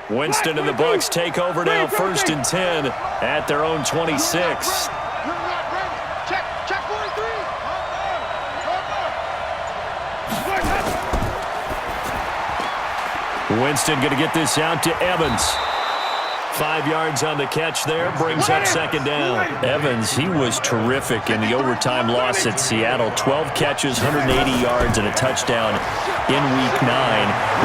Winston and the Bucs take over now, 1st and 10 at their own 26. Winston going to get this out to Evans. 5 yards on the catch there, brings up 2nd down. Evans, he was terrific in the overtime loss at Seattle. 12 catches, 180 yards, and a touchdown in Week 9.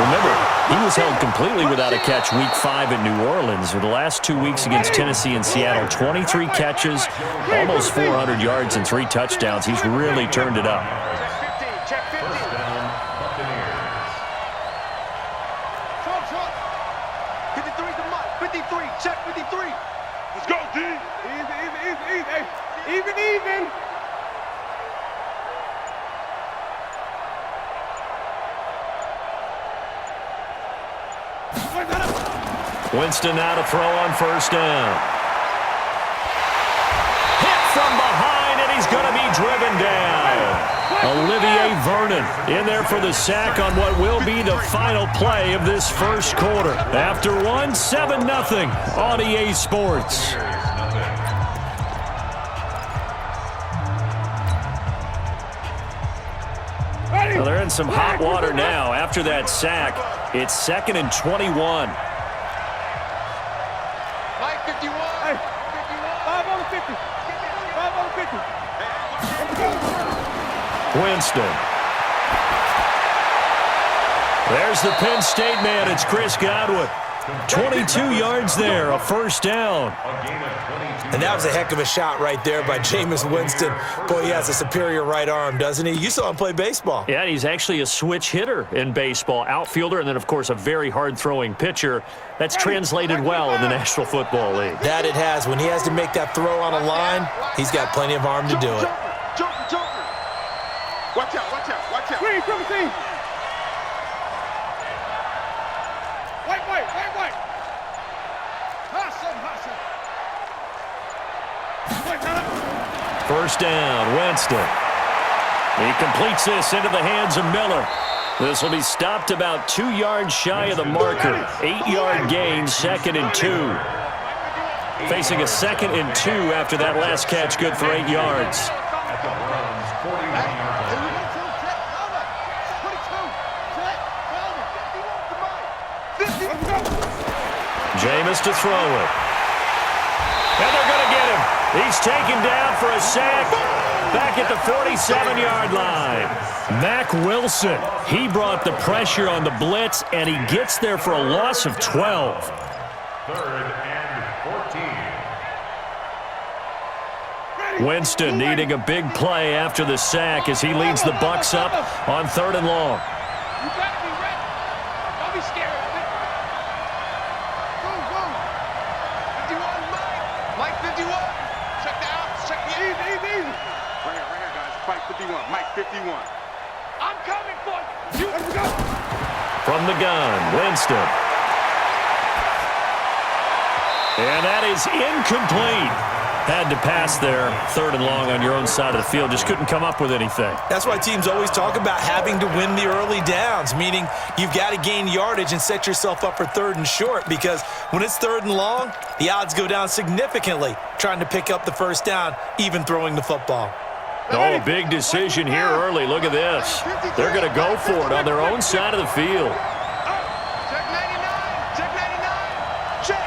Remember, he was held completely without a catch Week 5 in New Orleans. For the last 2 weeks against Tennessee and Seattle, 23 catches, almost 400 yards, and 3 touchdowns. He's really turned it up. Even. Winston now to throw on 1st down. Hit from behind, and he's going to be driven down. Olivier Vernon in there for the sack on what will be the final play of this 1st quarter. After 7-0 on EA Sports. Well, they're in some hot water now. After that sack, it's 2nd and 21. Mike 51. Hey, 5 on the 50. 5 on the 50. Winston. There's the Penn State man. It's Chris Godwin. 22 yards there, a 1st down. And that was a heck of a shot right there by Jameis Winston. Boy, he has a superior right arm, doesn't he? You saw him play baseball. Yeah, he's actually a switch hitter in baseball. Outfielder, and then, of course, a very hard-throwing pitcher. That's translated well in the National Football League. That it has. When he has to make that throw on a line, he's got plenty of arm to do it. Joker. Watch out. Green, 17. White. Hustle. 1st down, Winston. He completes this into the hands of Miller. This will be stopped about 2 yards shy of the marker. 8-yard gain, 2nd and 2. Facing a 2nd and 2 after that last catch, good for 8 yards. Jameis to throw it. And they're going to get him. He's taken down for a sack back at the 47-yard line. Mack Wilson, he brought the pressure on the blitz, and he gets there for a loss of 12. 3rd and 14. Winston needing a big play after the sack as he leads the Bucs up on 3rd and long. You gotta be ready. Don't be scared. Go. 51, Mike 51. Check the outs. Check the easy. Right here, guys. Mike 51. Mike 51. I'm coming for you. Let's go. From the gun, Winston. And that is incomplete. Had to pass there, 3rd and long on your own side of the field. Just couldn't come up with anything. That's why teams always talk about having to win the early downs, meaning you've got to gain yardage and set yourself up for 3rd and short, because when it's 3rd and long, the odds go down significantly trying to pick up the 1st down, even throwing the football. Oh, a big decision here early. Look at this. They're going to go for it on their own side of the field. Check 99. Check 99. Check.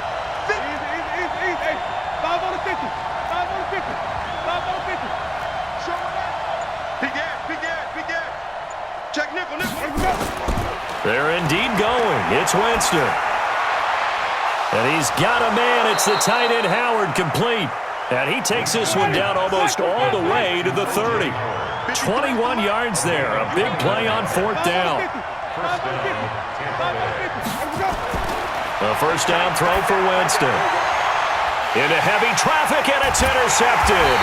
Easy. 5 on the 50. 5 on the 50. 5 on the 50. Show it up. Big gas. Check nickel. They're indeed going. It's Winston. And he's got a man. It's the tight end Howard, complete. And he takes this one down almost all the way to the 30. 21 yards there. A big play on 4th down. A 1st down throw for Winston. Into heavy traffic, and it's intercepted.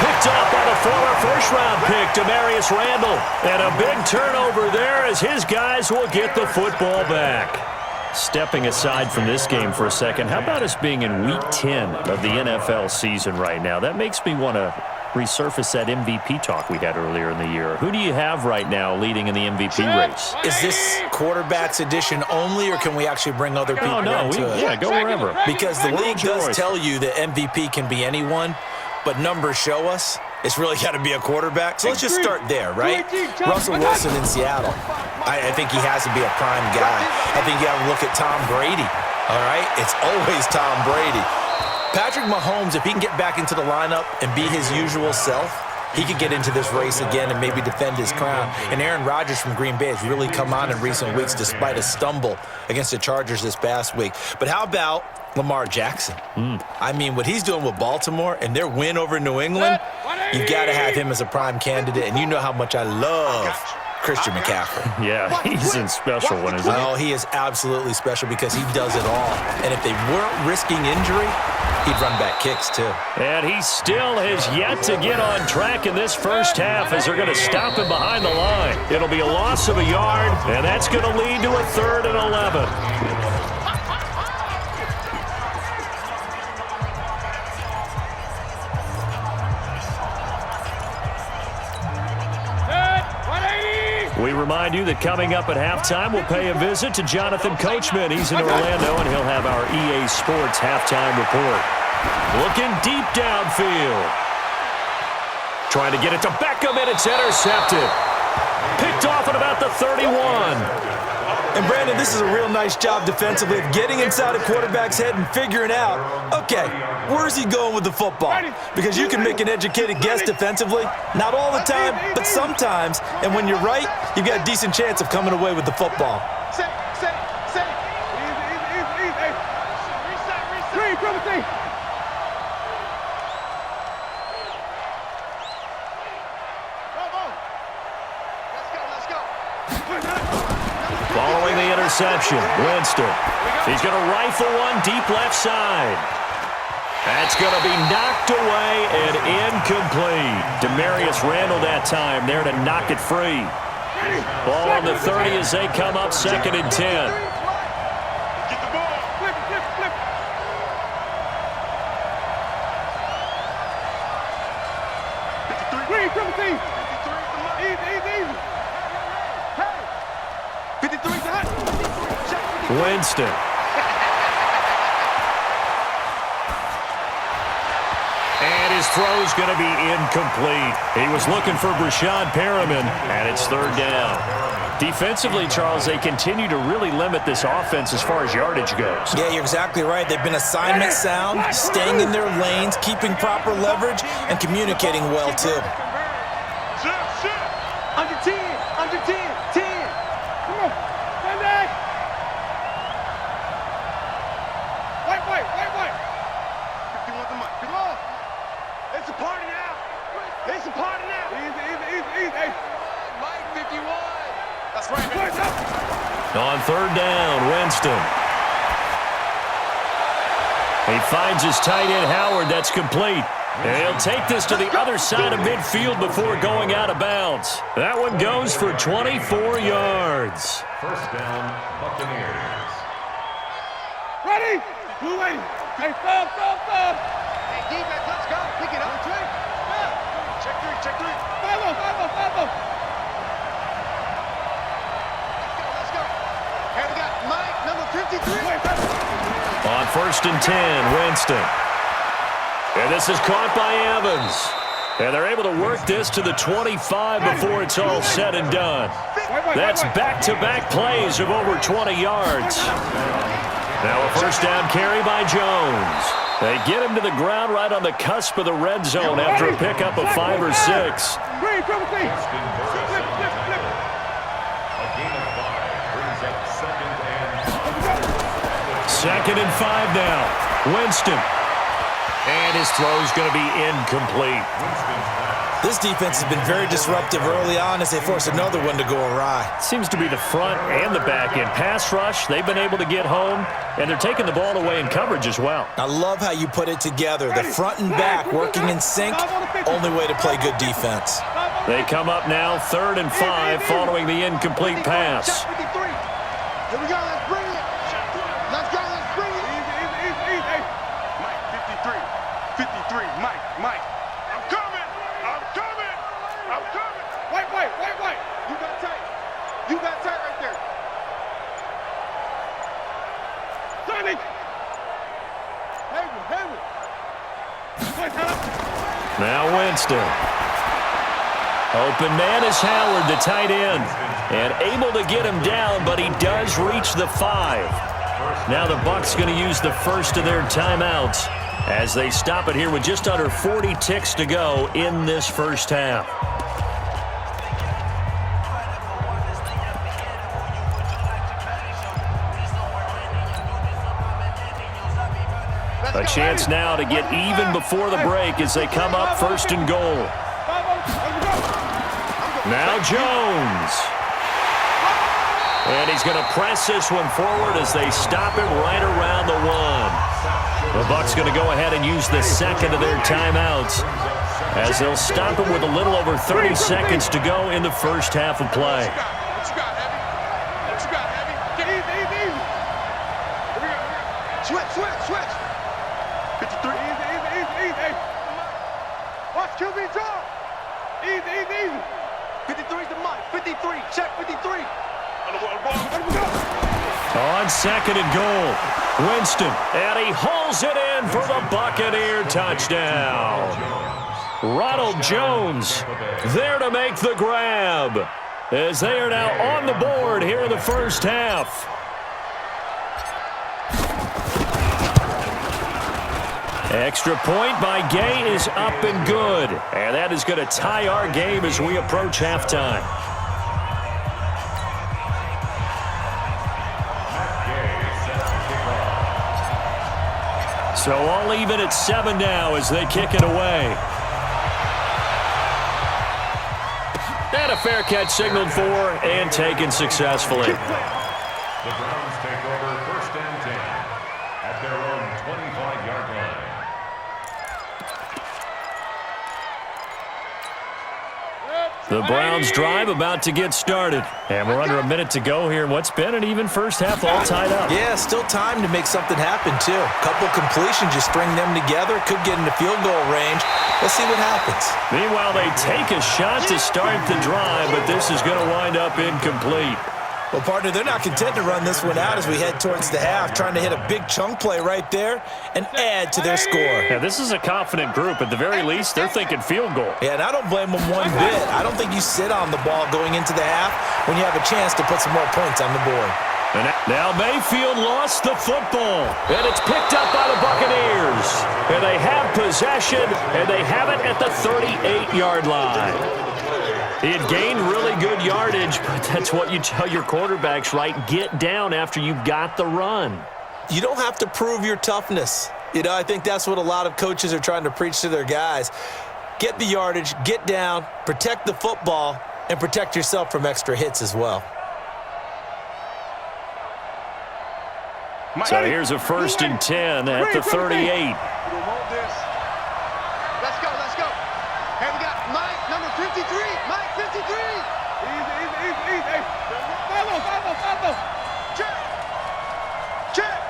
Picked up by the former 1st-round pick, Demarius Randall. And a big turnover there as his guys will get the football back. Stepping aside from this game for a second, how about us being in Week 10 of the NFL season right now? That makes me want to resurface that MVP talk we had earlier in the year. Who do you have right now leading in the MVP race? Is this quarterbacks edition only, or can we actually bring other people into it? Yeah, go wherever. Because the league does tell you that MVP can be anyone, but numbers show us it's really got to be a quarterback. So let's just start there, right? Russell Wilson in Seattle. I think he has to be a prime guy. I think you have to look at Tom Brady, all right? It's always Tom Brady. Patrick Mahomes, if he can get back into the lineup and be his usual self, he could get into this race again and maybe defend his crown. And Aaron Rodgers from Green Bay has really come on in recent weeks despite a stumble against the Chargers this past week. But how about Lamar Jackson? I mean, what he's doing with Baltimore and their win over New England, you've got to have him as a prime candidate. And you know how much I love Christian McCaffrey. Yeah, he's in special one, isn't he? Oh, he is absolutely special because he does it all. And if they weren't risking injury, he'd run back kicks, too. And he still has yet to get on track in this first half as they're going to stop him behind the line. It'll be a loss of a yard, and that's going to lead to a 3rd and 11. We remind you that coming up at halftime, we'll pay a visit to Jonathan Coachman. He's in Orlando, and he'll have our EA Sports halftime report. Looking deep downfield. Trying to get it to Beckham, and it's intercepted. Picked off at about the 31. And, Brandon, this is a real nice job defensively of getting inside a quarterback's head and figuring out, okay, where's he going with the football? Because you can make an educated guess defensively. Not all the time, but sometimes. And when you're right, you've got a decent chance of coming away with the football. Following the interception, Winston. He's going to rifle one deep left side. That's going to be knocked away and incomplete. Demarius Randall that time there to knock it free. Ball on the 30 as they come up 2nd and 10. Get the ball. Flip. Winston. And his throw's going to be incomplete. He was looking for Brashad Perriman, and it's 3rd down. Defensively, Charles, they continue to really limit this offense as far as yardage goes. Yeah, you're exactly right. They've been assignment sound, staying in their lanes, keeping proper leverage, and communicating well, too. Under 10. Come on. Stand back. White. 51 to Mike. Come on. It's a party now. Easy. Hey. Mike, 51. That's right. On 3rd down, Winston. He finds his tight end, Howard. That's complete. And he'll take this to the other side of midfield before going out of bounds. That one goes for 24 yards. First down, Buccaneers. Ready? Blue lady. Hey, stop. Hey, defense, let's go. Pick it up. Check three. Follow. Let's go. Here we got Mike, number 53. On 1st and 10, Winston. And this is caught by Evans. And they're able to work this to the 25 before it's all said and done. That's back-to-back plays of over 20 yards. Now a 1st down carry by Jones. They get him to the ground right on the cusp of the red zone after a pickup of 5 or 6. A gain of 5 brings up 2nd and 5 now. Winston. And his throw's going to be incomplete. This defense has been very disruptive early on as they force another one to go awry. Seems to be the front and the back end. Pass rush, they've been able to get home, and they're taking the ball away in coverage as well. I love how you put it together. The front and back working in sync, only way to play good defense. They come up now 3rd and 5 following the incomplete pass. Here we go, let's bring it. Easy. Mike, 53, Mike, I'm coming. Panic. Now Winston. Open man is Howard, the tight end. And able to get him down, but he does reach the 5. Now the Bucs going to use the first of their timeouts as they stop it here with just under 40 ticks to go in this first half. A chance now to get even before the break as they come up first and goal. Now Jones. And he's going to press this one forward as they stop it right around the 1. The Bucs going to go ahead and use the second of their timeouts as they'll stop it with a little over 30 seconds to go in the first half of play. Switch. 53. Easy. Watch QB draw. Easy. 53's the mic. 53. Check 53. On second and goal, Winston, and he hauls it in for the Buccaneer touchdown. Ronald Jones there to make the grab as they are now on the board here in the first half. Extra point by Gay is up and good. And that is going to tie our game as we approach halftime. So all even at 7 now as they kick it away. And a fair catch signaled for and taken successfully. The Browns take over first and 10 at their own 25-yard line. The Browns drive about to get started. And we're under a minute to go here in what's been an even first half all tied up. Yeah, still time to make something happen, too. Couple completions, you string them together, could get into field goal range. Let's see what happens. Meanwhile, they take a shot to start the drive, but this is going to wind up incomplete. Well, partner, they're not content to run this one out as we head towards the half, trying to hit a big chunk play right there and add to their score. Yeah, this is a confident group. At the very least, they're thinking field goal. Yeah, and I don't blame them one bit. I don't think you sit on the ball going into the half when you have a chance to put some more points on the board. And now Mayfield lost the football, and it's picked up by the Buccaneers. And they have possession, and they have it at the 38-yard line. He had gained really good yardage, but that's what you tell your quarterbacks, right? Get down after you've got the run. You don't have to prove your toughness. You know, I think that's what a lot of coaches are trying to preach to their guys. Get the yardage, get down, protect the football, and protect yourself from extra hits as well. So here's a first and 10 at the 38. Let's go. Hey, we got Mike, number 53. Mike, 53. Easy. Hey, follow. Check.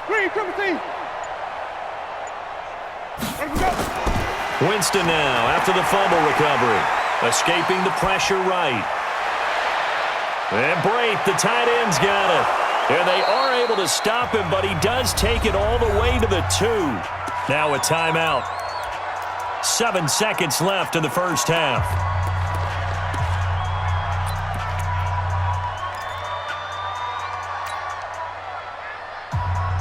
Green, triple team. Let's go. Winston now after the fumble recovery. Escaping the pressure right. And Brate, the tight end's got it. And they are able to stop him, but he does take it all the way to the 2. Now a timeout. 7 seconds left in the first half.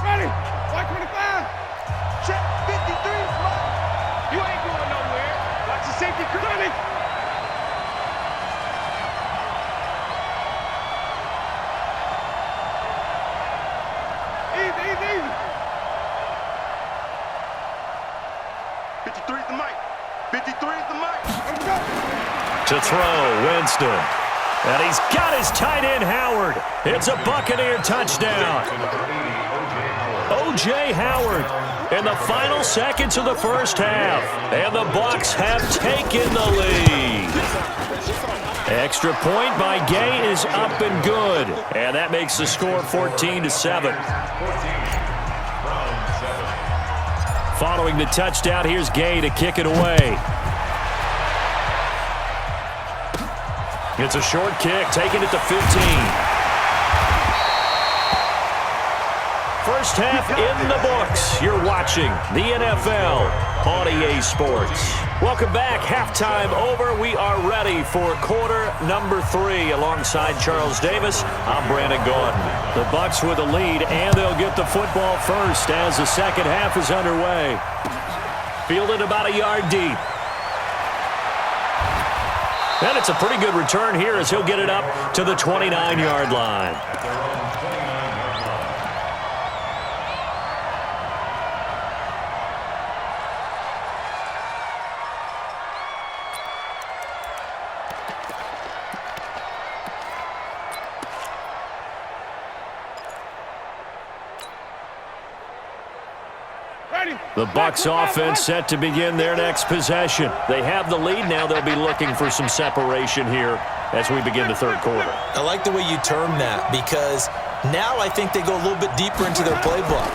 Ready. 125. Check 53. You ain't going nowhere. Watch the safety. Ready. Easy. 53 is the mic. 53 is the mic. Let's go. To throw, Winston. And he's got his tight end, Howard. It's a Buccaneer touchdown. O.J. Howard in the final seconds of the first half. And the Bucs have taken the lead. Extra point by Gay is up and good. And that makes the score 14-7. Following the touchdown, here's Gay to kick it away. It's a short kick, taking it to 15. First half in the books. You're watching the NFL on EA Sports. Welcome back. Halftime over. We are ready for quarter number 3. Alongside Charles Davis, I'm Brandon Gordon. The Bucs with a lead, and they'll get the football first as the second half is underway. Fielded about a yard deep. And it's a pretty good return here as he'll get it up to the 29-yard line. The Bucs offense set to begin their next possession. They have the lead now. They'll be looking for some separation here as we begin the third quarter. I like the way you term that because now I think they go a little bit deeper into their playbook.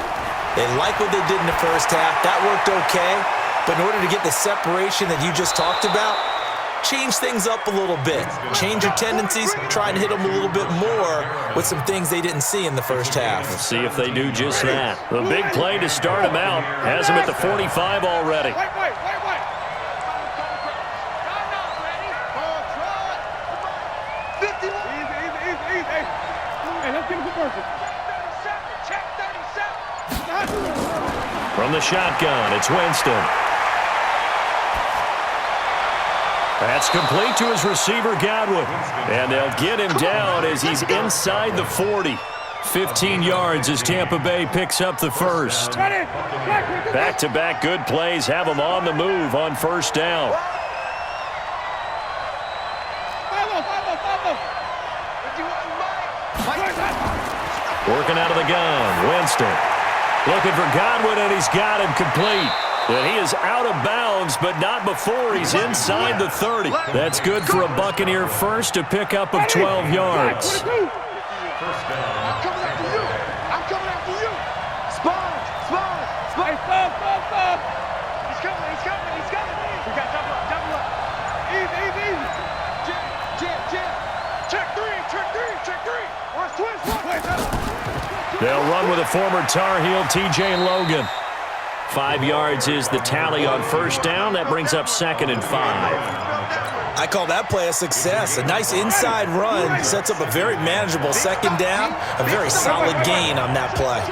They like what they did in the first half. That worked okay. But in order to get the separation that you just talked about, change things up a little bit. Change your tendencies. Try and hit them a little bit more with some things they didn't see in the first half. Let's see if they do just that. The big play to start him out has him at the 45 already. From the shotgun, it's Winston. That's complete to his receiver, Godwin. And they'll get him down as he's inside the 40. 15 yards as Tampa Bay picks up the first. Back-to-back good plays have him on the move on first down. Working out of the gun, Winston. Looking for Godwin, and he's got him complete. And he is out of bounds, but not before he's inside the 30. That's good for a Buccaneer first, to pick up of 12 yards. I'm coming after you. I'm coming after you. Spawn. Stop. He's coming. We got double up. Easy. Jam. Check three. Watch twist. They'll run with a former Tar Heel, T.J. Logan. 5 yards is the tally on first down. That brings up 2nd and 5. I call that play a success. A nice inside run sets up a very manageable second down. A very solid gain on that play.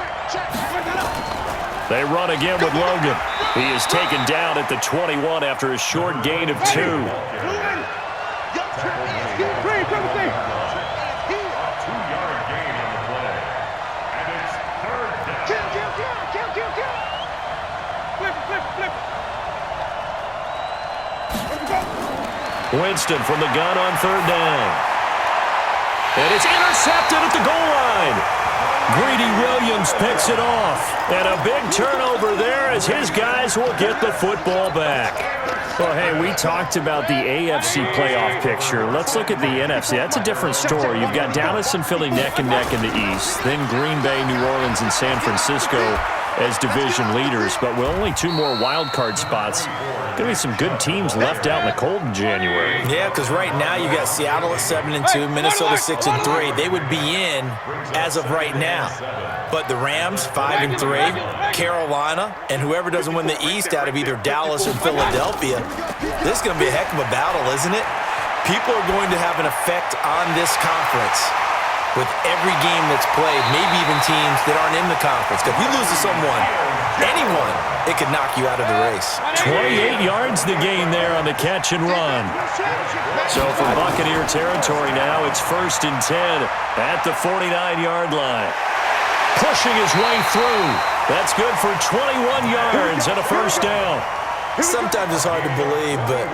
They run again with Logan. He is taken down at the 21 after a short gain of 2. Winston from the gun on third down. And it's intercepted at the goal line. Greedy Williams picks it off. And a big turnover there as his guys will get the football back. Well, hey, we talked about the AFC playoff picture. Let's look at the NFC. That's a different story. You've got Dallas and Philly neck and neck in the East. Then Green Bay, New Orleans, and San Francisco as division leaders. But with only 2 more wild card spots, going to be some good teams left out in the cold in January. Yeah, because right now you got Seattle at 7-2, Minnesota 6-3. They would be in as of right now. But the Rams 5-3, Carolina, and whoever doesn't win the East out of either Dallas or Philadelphia, this is going to be a heck of a battle, isn't it? People are going to have an effect on this conference with every game that's played, maybe even teams that aren't in the conference. Because if you lose to someone, anyone, it could knock you out of the race. 28 yards the gain there on the catch and run. So for Buccaneer territory now, it's 1st and 10 at the 49-yard line. Pushing his way through. That's good for 21 yards and a first down. Sometimes it's hard to believe, but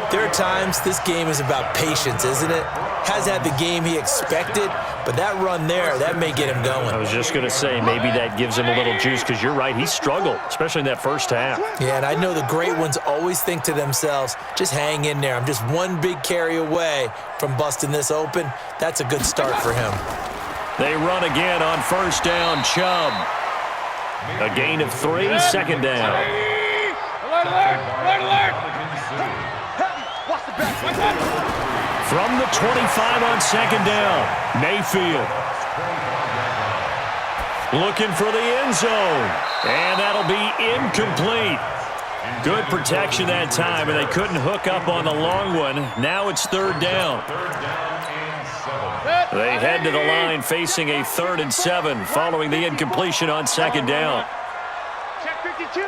there are times this game is about patience, isn't it? Has had the game he expected, but that run there, that may get him going. I was just going to say, maybe that gives him a little juice, because you're right, he struggled, especially in that first half. Yeah, and I know the great ones always think to themselves, just hang in there. I'm just one big carry away from busting this open. That's a good start for him. They run again on first down, Chubb. A gain of 3, 2nd down. Alert! From the 25 on second down, Mayfield. Looking for the end zone. And that'll be incomplete. Good protection that time, and they couldn't hook up on the long one. Now it's third down. They head to the line facing a 3rd and 7 following the incompletion on second down. Check 52.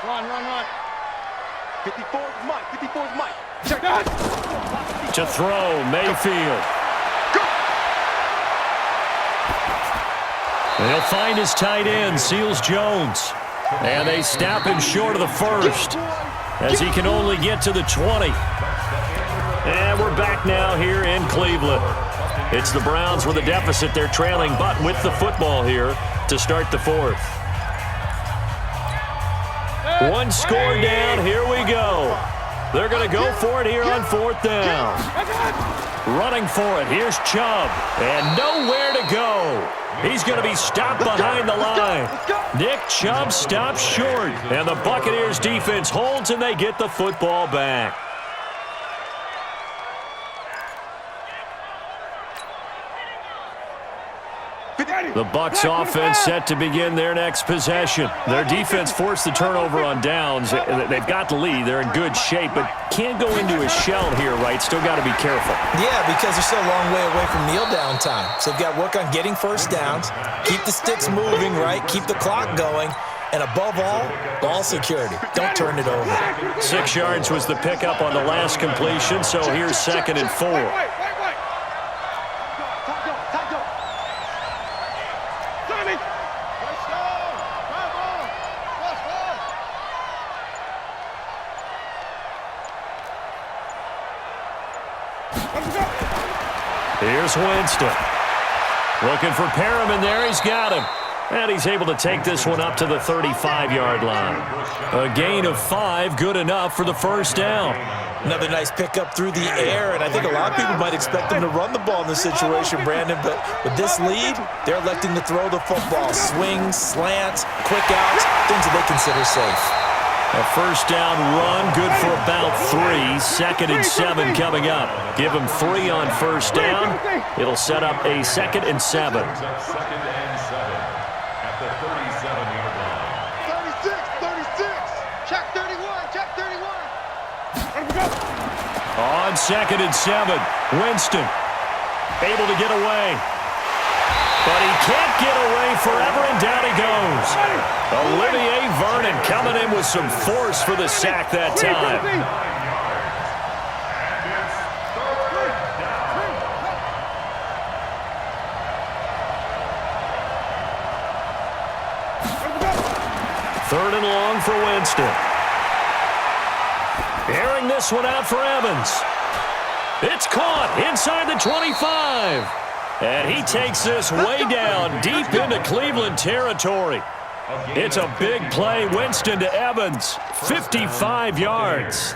Run. 54 is Mike. 54 is Mike. Check that. To throw, Mayfield. They'll find his tight end, Seals Jones. And they snap him short of the first as he can only get to the 20. And we're back now here in Cleveland. It's the Browns with a deficit. They're trailing, but with the football here to start the 4th. One score down. Here we go. They're going to go for it here on 4th down. Running for it. Here's Chubb. And nowhere to go. He's going to be stopped behind the line. Nick Chubb stops short. And the Buccaneers defense holds and they get the football back. The Bucs offense set to begin their next possession. Their defense forced the turnover on downs. They've got the lead. They're in good shape, but can't go into a shell here, right? Still got to be careful. Yeah, because they're still a long way away from kneel down time. So they've got to work on getting first downs, keep the sticks moving, right? Keep the clock going. And above all, ball security. Don't turn it over. 6 yards was the pickup on the last completion, so here's 2nd and 4. Here's Winston. Looking for Perriman there. He's got him. And he's able to take this one up to the 35-yard line. A gain of 5, good enough for the first down. Another nice pickup through the air, and I think a lot of people might expect them to run the ball in this situation, Brandon, but with this lead, they're electing to throw the football. Swings, slants, quick outs, things that they consider safe. A first down run, good for about 3. 2nd and 7 coming up. Give them 3 on first down. It'll set up a 2nd and 7. 2nd and 7 at the 37-yard line. 36. Check 31. Check 31. On 2nd and 7, Winston able to get away. But he can't get away forever, and down he goes. Olivier Vernon coming in with some force for the sack that time. Third and long for Winston. Airing this one out for Evans. It's caught inside the 25. And he takes this way down deep into Cleveland territory. It's a big play. Winston to Evans. 55 yards.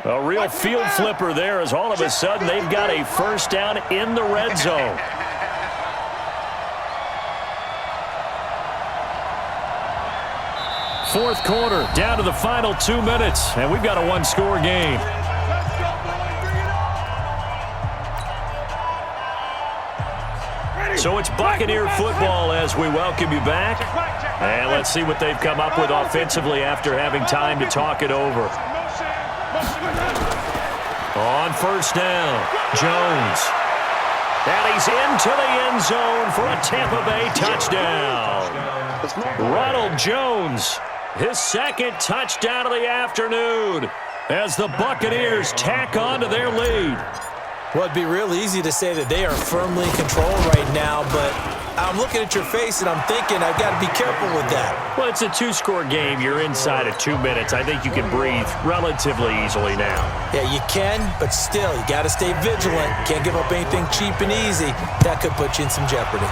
A real field flipper there as all of a sudden they've got a first down in the red zone. Fourth quarter, down to the final 2 minutes, and we've got a one-score game. So it's Buccaneer football as we welcome you back. And let's see what they've come up with offensively after having time to talk it over. On first down, Jones. And he's into the end zone for a Tampa Bay touchdown. Ronald Jones, his 2nd touchdown of the afternoon as the Buccaneers tack on to their lead. Well, it'd be real easy to say that they are firmly in control right now, but I'm looking at your face and I'm thinking I've got to be careful with that. Well, it's a 2-score game. You're inside of 2 minutes. I think you can breathe relatively easily now. Yeah, you can, but still, you got to stay vigilant. Can't give up anything cheap and easy. That could put you in some jeopardy.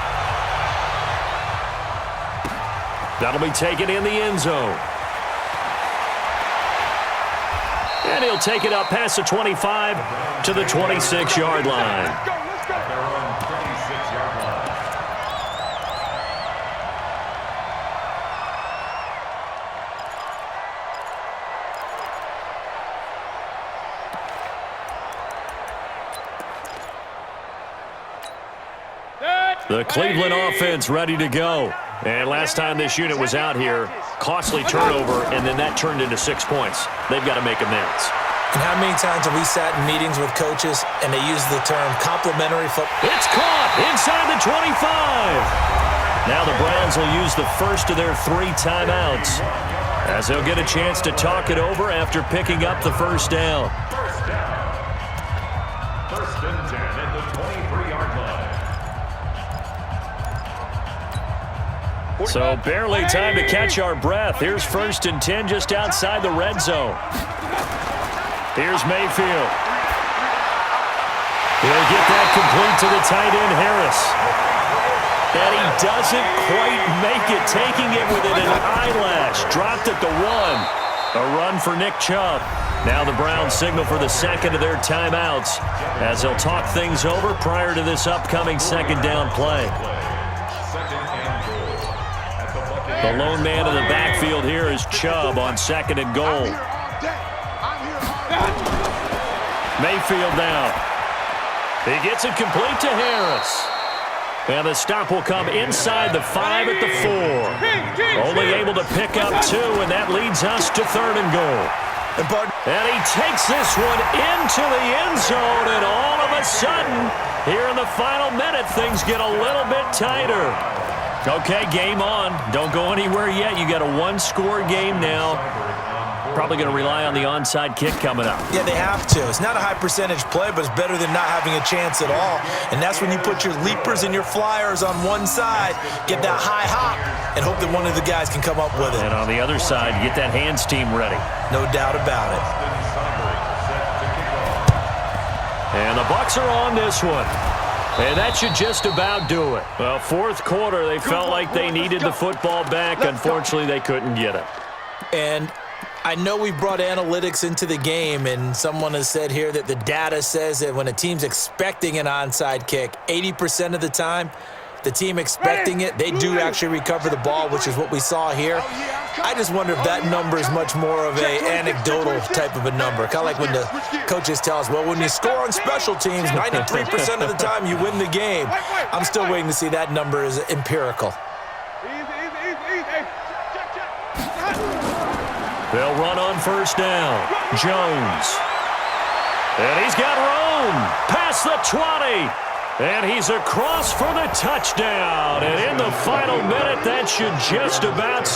That'll be taken in the end zone. And he'll take it up past the 25 to the 26-yard line. The Cleveland offense ready to go. And last time this unit was out here, costly turnover, and then that turned into 6 points. They've got to make amends. And how many times have we sat in meetings with coaches and they use the term complimentary football? It's caught inside the 25. Now the Browns will use the first of their 3 timeouts as they'll get a chance to talk it over after picking up the first down. First and 10 at the 23-yard line. So barely time to catch our breath. Here's first and 10 just outside the red zone. Here's Mayfield. He'll get that complete to the tight end, Harris. And he doesn't quite make it, taking it within an eyelash. Dropped at the 1. A run for Nick Chubb. Now the Browns signal for the second of their timeouts as they'll talk things over prior to this upcoming second down play. The lone man in the backfield here is Chubb on second and goal. Mayfield now. He gets it complete to Harris. And the stop will come inside the 5 at the 4. Only able to pick up 2, and that leads us to third and goal. And he takes this one into the end zone, and all of a sudden, here in the final minute, things get a little bit tighter. Okay, game on. Don't go anywhere yet. You got a 1-score game now. Probably going to rely on the onside kick coming up. Yeah, they have to. It's not a high percentage play, but it's better than not having a chance at all. And that's when you put your leapers and your flyers on one side, get that high hop, and hope that one of the guys can come up with it. And on the other side, get that hands team ready. No doubt about it. And the Bucs are on this one. And that should just about do it. Well, fourth quarter, they felt like they needed the football back. Unfortunately, they couldn't get it. And I know we brought analytics into the game, and someone has said here that the data says that when a team's expecting an onside kick, 80% of the time, the team expecting it, they do actually recover the ball, which is what we saw here. I just wonder if that number is much more of an anecdotal type of a number. Kind of like when the coaches tell us, well, when you score on special teams, 93% of the time you win the game. I'm still waiting to see that number is empirical. They'll run on first down. Jones. And he's got room. Past the 20. And he's across for the touchdown. And in the final minute, that should just about